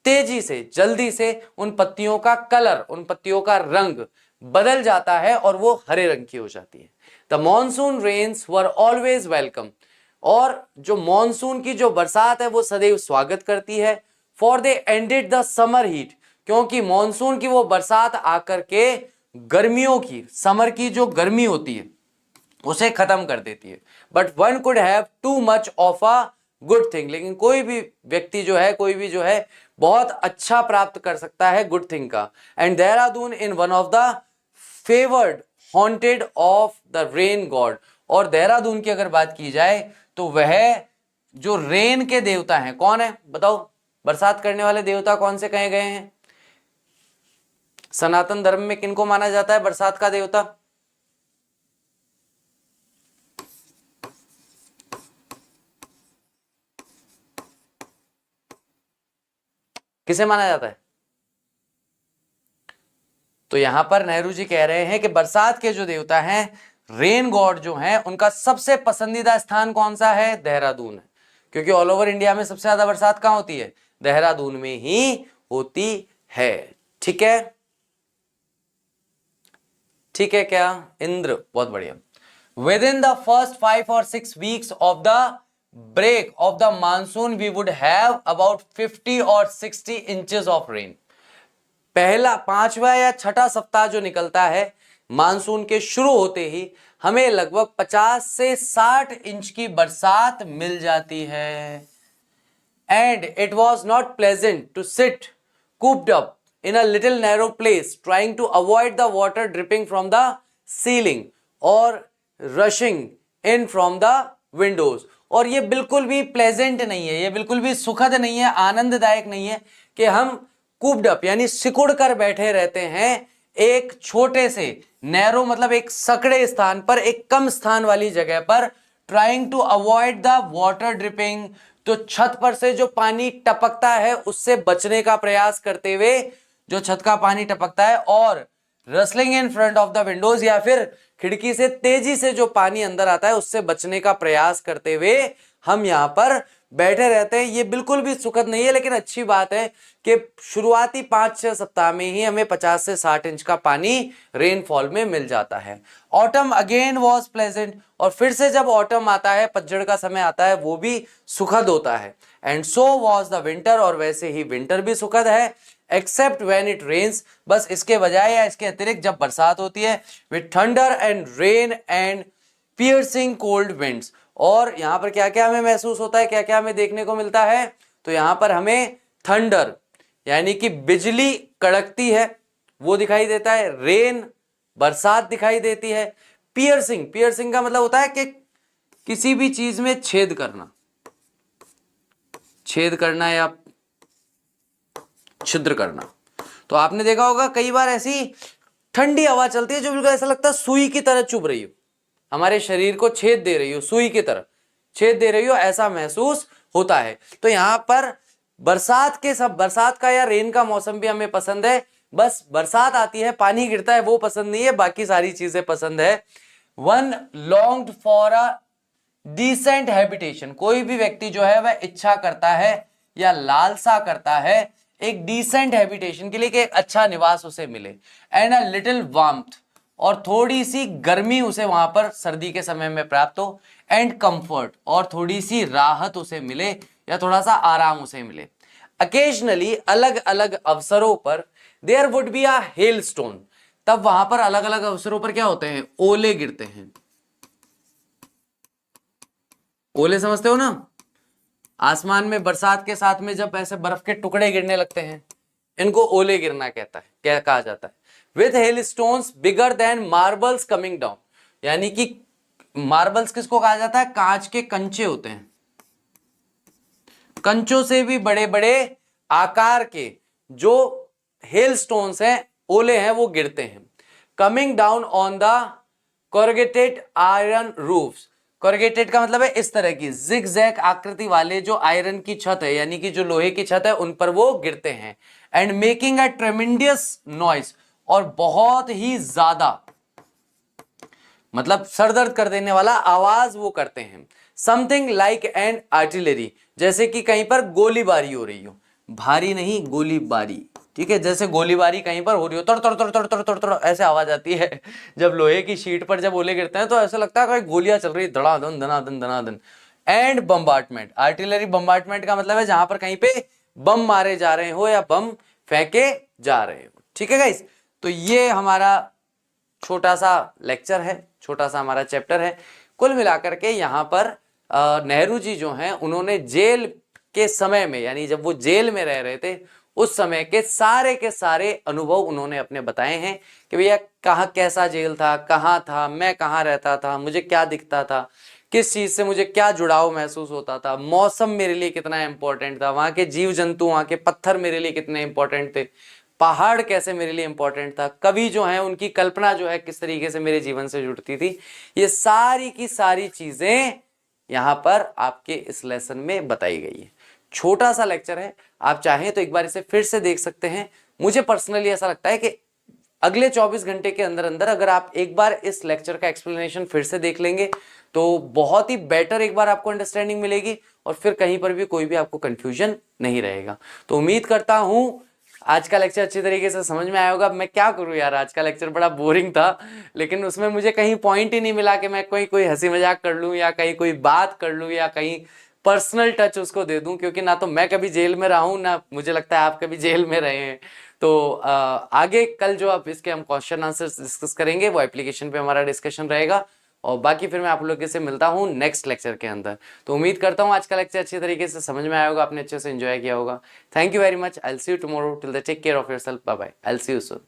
Speaker 1: तेजी से, जल्दी से उन पत्तियों का कलर, उन पत्तियों का रंग बदल जाता है और वो हरे रंग की हो जाती है। The monsoon rains were always welcome, और जो मॉनसून की जो बरसात है वो सदैव स्वागत करती है। For they ended the summer heat, क्योंकि मॉनसून की वो बरसात आकर के गर्मियों की, समर की जो गर्मी होती है उसे खत्म कर देती है। But one could have too much of a good thing, लेकिन कोई भी व्यक्ति जो है, कोई भी जो है बहुत अच्छा प्राप्त कर सकता है गुड थिंग का। And Dehradun in one of the favoured haunted of the rain God, और देहरादून की अगर बात की जाए तो वह जो रेन के देवता हैं, कौन है बताओ, बरसात करने वाले देवता कौन से कहे गए हैं? सनातन धर्म में किनको माना जाता है बरसात का देवता? किसे माना जाता है? तो यहां पर नेहरू जी कह रहे हैं कि बरसात के जो देवता हैं, रेन गॉड जो हैं, उनका सबसे पसंदीदा स्थान कौन सा है? देहरादून है, क्योंकि ऑल ओवर इंडिया में सबसे ज्यादा बरसात कहां होती है? देहरादून में ही होती है। ठीक है, ठीक है क्या इंद्र? बहुत बढ़िया। With in the first 5 or 6 weeks of the break of the monsoon we would have about 50 or 60 inches of rain. पहला 5वां या 6ठा सप्ताह जो निकलता है मानसून के शुरू होते ही हमें लगभग 50 से 60 इंच की बरसात मिल जाती है। And it was not pleasant to sit cooped up in a little narrow place trying to avoid the water dripping from the ceiling or rushing in from the windows। और ये बिल्कुल भी प्लेजेंट नहीं है, ये बिल्कुल भी सुखद नहीं है, आनंददायक नहीं है कि हम कूप्ड अप यानी सिकुड़ कर बैठे रहते हैं एक छोटे से नैरो मतलब एक सकड़े स्थान पर, एक कम स्थान वाली जगह पर, trying to avoid the water dripping, तो छत पर से जो पानी टपकता है उससे बचने का प्रयास करते हुए, जो छत का पानी टपकता है, और rustling in front of the Windows या फिर खिड़की से तेजी से जो पानी अंदर आता है उससे बचने का प्रयास करते हुए हम यहां पर बैठे रहते हैं, ये बिल्कुल भी सुखद नहीं है। लेकिन अच्छी बात है कि शुरुआती 5-6 सप्ताह में ही हमें 50 से 60 इंच का पानी रेनफॉल में मिल जाता है। ऑटम अगेन वॉज प्लेजेंट, और फिर से जब ऑटम आता है, पतझड़ का समय आता है, वो भी सुखद होता है। And so was the winter, और वैसे ही विंटर भी सुखद है, एक्सेप्ट व्हेन इट रेन्स, बस इसके बजाय या इसके अतिरिक्त जब बरसात होती है, with thunder and rain and piercing cold winds. और यहां पर क्या क्या हमें महसूस होता है, क्या क्या हमें देखने को मिलता है, तो यहां पर हमें थंडर यानी कि बिजली कड़कती है वो दिखाई देता है, रेन बरसात दिखाई देती है, पियर्सिंग, पियर्सिंग का मतलब होता है कि किसी भी चीज में छेद करना, छेद करना या छिद्र करना। तो आपने देखा होगा कई बार ऐसी ठंडी हवा चलती है जो बिल्कुल ऐसा लगता है सुई की तरह चुभ रही हो, हमारे शरीर को छेद दे रही हो, सुई की तरह छेद दे रही हो, ऐसा महसूस होता है। तो यहां पर बरसात का या रेन का मौसम भी हमें पसंद है, बस बरसात आती है, पानी गिरता है, वो पसंद नहीं है, बाकी सारी चीजें पसंद है। One longed for a decent habitation, कोई भी व्यक्ति जो है वह इच्छा करता है या लालसा करता है एक डिसेंट हैबिटेशन के लिए, कि एक अच्छा निवास उसे मिले, एंड अ लिटिल वार्मथ, और थोड़ी सी गर्मी उसे वहां पर सर्दी के समय में प्राप्त हो, एंड कंफर्ट, और थोड़ी सी राहत उसे मिले या थोड़ा सा आराम उसे मिले। अकेजनली, अलग अलग अवसरों पर, there would be a hailstone, तब वहां पर अलग अलग अवसरों पर क्या होते हैं, ओले गिरते हैं। ओले समझते हो ना, आसमान में बरसात के साथ में जब ऐसे बर्फ के टुकड़े गिरने लगते हैं, इनको ओले गिरना क्या कहा जाता है। With hail stones bigger than marbles coming down, यानी कि मार्बल्स किसको कहा जाता है, कांच के कंचे होते हैं, कंचों से भी बड़े बड़े आकार के जो हेल स्टोन्स हैं, ओले हैं, वो गिरते हैं। Coming down on the corrugated iron roofs, corrugated का मतलब है इस तरह की जिगजैग आकृति वाले जो आयरन की छत है, यानी कि जो लोहे की छत है, उन पर वो गिरते हैं। And making a tremendous noise, और बहुत ही ज्यादा मतलब सरदर्द कर देने वाला आवाज वो करते हैं। समथिंग लाइक एन आर्टिलरी, जैसे कि कहीं पर गोलीबारी हो रही हो, भारी नहीं गोलीबारी, ठीक है, जैसे गोलीबारी कहीं पर हो रही हो, तड़ तड़ तड़ तड़ तड़ तड़ तड़ ऐसे आवाज आती है। जब लोहे की शीट पर जब ओले गिरते हैं तो ऐसा लगता है कोई गोलियां चल रही, धड़ाधन धनाधन धनाधन। एंड बम्बार्टमेंट, आर्टिलरी बम्बार्टमेंट का मतलब है जहां पर कहीं पे बम मारे जा रहे हो या बम फेंके जा रहे हो, ठीक है गाइस। तो ये हमारा छोटा सा लेक्चर है, छोटा सा हमारा चैप्टर है। कुल मिलाकर के यहाँ पर नेहरू जी जो हैं, उन्होंने जेल के समय में, यानी जब वो जेल में रह रहे थे, उस समय के सारे अनुभव उन्होंने अपने बताए हैं कि भैया कहाँ कैसा जेल था, कहाँ था मैं, कहाँ रहता था, मुझे क्या दिखता था, किस चीज से मुझे क्या जुड़ाव महसूस होता था, मौसम मेरे लिए कितना इंपॉर्टेंट था, वहां के जीव जंतु, वहां के पत्थर मेरे लिए कितने इंपॉर्टेंट थे, पहाड़ कैसे मेरे लिए इंपॉर्टेंट था, कवि जो है उनकी कल्पना जो है किस तरीके से मेरे जीवन से जुड़ती थी। ये सारी की सारी चीजें यहां पर आपके इस लेसन में बताई गई है। छोटा सा लेक्चर है, आप चाहें तो एक बार इसे फिर से देख सकते हैं। मुझे पर्सनली ऐसा लगता है कि अगले 24 घंटे के अंदर अंदर अगर आप एक बार इस लेक्चर का एक्सप्लेनेशन फिर से देख लेंगे तो बहुत ही बेटर एक बार आपको अंडरस्टैंडिंग मिलेगी, और फिर कहीं पर भी कोई भी आपको कंफ्यूजन नहीं रहेगा। तो उम्मीद करता हूं आज का लेक्चर अच्छी तरीके से समझ में आया होगा। मैं क्या करूं यार, आज का लेक्चर बड़ा बोरिंग था, लेकिन उसमें मुझे कहीं पॉइंट ही नहीं मिला कि मैं कोई हंसी मजाक कर लूं या कहीं कोई बात कर लूं या कहीं पर्सनल टच उसको दे दूं, क्योंकि ना तो मैं कभी जेल में रहा हूं, ना मुझे लगता है आप कभी जेल में रहे हैं। तो आगे कल जो आप इसके हम क्वेश्चन आंसर डिस्कस करेंगे, वो एप्लीकेशन पे हमारा डिस्कशन रहेगा, और बाकी फिर मैं आप लोगों से मिलता हूँ नेक्स्ट लेक्चर के अंदर। तो उम्मीद करता हूँ आज का लेक्चर अच्छी तरीके से समझ में आया होगा, आपने अच्छे से एंजॉय किया होगा। Thank you very much, I will see you tomorrow, till then take care of yourself, bye bye, I will see you soon.